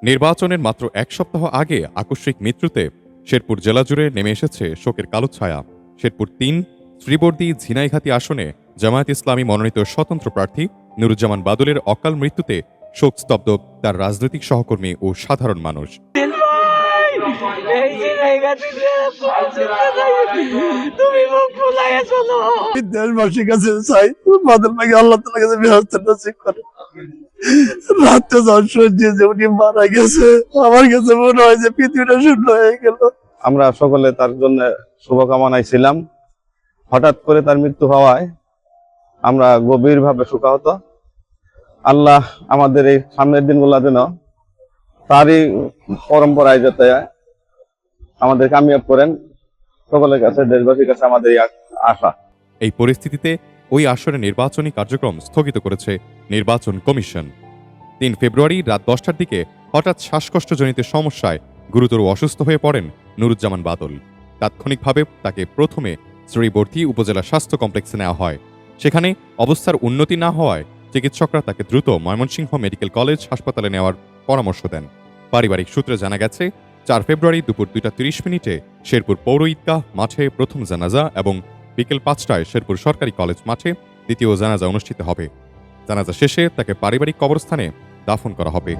নির্বাচনের মাত্র এক সপ্তাহ আগে আকস্মিক মৃত্যুতে শেরপুর জেলা জুড়ে নেমে এসেছে শোকের কালো ছায়া। শেরপুর ৩ শ্রীবর্দী ঝিনাইঘাটি আসনে জামায়াত ইসলামী মনোনীত স্বতন্ত্র প্রার্থী নুরুজ্জামান বাদলের অকাল মৃত্যুতে শোকস্তব্ধ তার রাজনৈতিক সহকর্মী ও সাধারণ মানুষ। দেশবাসীর কাছে চাই বাদল ভাইকে আল্লাহ তাআলার কাছে ব্যবস্থা নসিব করে। রাতে যে উনি মারা গেছে, আমার কাছে মনে হয় যে পৃথিবীটা শূন্য হয়ে গেল। আমরা সকলে তার জন্য শুভকামনায় ছিলাম। হঠাৎ করে তার মৃত্যু হওয়ায় আমরা গভীরভাবে শোকাহত। আল্লাহ আমাদের এই সামনের দিনগুলো যেন তারই পরম্পরায় যাতে আমাদের কামিয়াব করেন, সকলের কাছে, দেশবাসীর কাছে আমাদের আশা। এই পরিস্থিতিতে ওই আসরে নির্বাচনী কার্যক্রম স্থগিত করেছে নির্বাচন কমিশন। ৩ ফেব্রুয়ারি রাত 10টার দিকে হঠাৎ শ্বাসকষ্টজনিত সমস্যায় গুরুতর অসুস্থ হয়ে পড়েন নুরুজ্জামান বাদল। তাৎক্ষণিকভাবে তাকে প্রথমে শ্রীবর্দী উপজেলা স্বাস্থ্য কমপ্লেক্সে নেওয়া হয়। সেখানে অবস্থার উন্নতি না হওয়ায় চিকিৎসকরা তাকে দ্রুত ময়মনসিংহ মেডিকেল কলেজ হাসপাতালে নেওয়ার পরামর্শ দেন। পারিবারিক সূত্রে জানা গেছে ৪ ফেব্রুয়ারি দুপুর 2:30 শেরপুর পৌর ঈদগাহ মাঠে প্রথম জানাজা এবং বিকেল 5টায় শেরপুর সরকারি কলেজ মাঠে দ্বিতীয় জানাজা অনুষ্ঠিত হবে। জানাজা শেষে তাকে পারিবারিক কবরস্থানে দাফন করা হবে।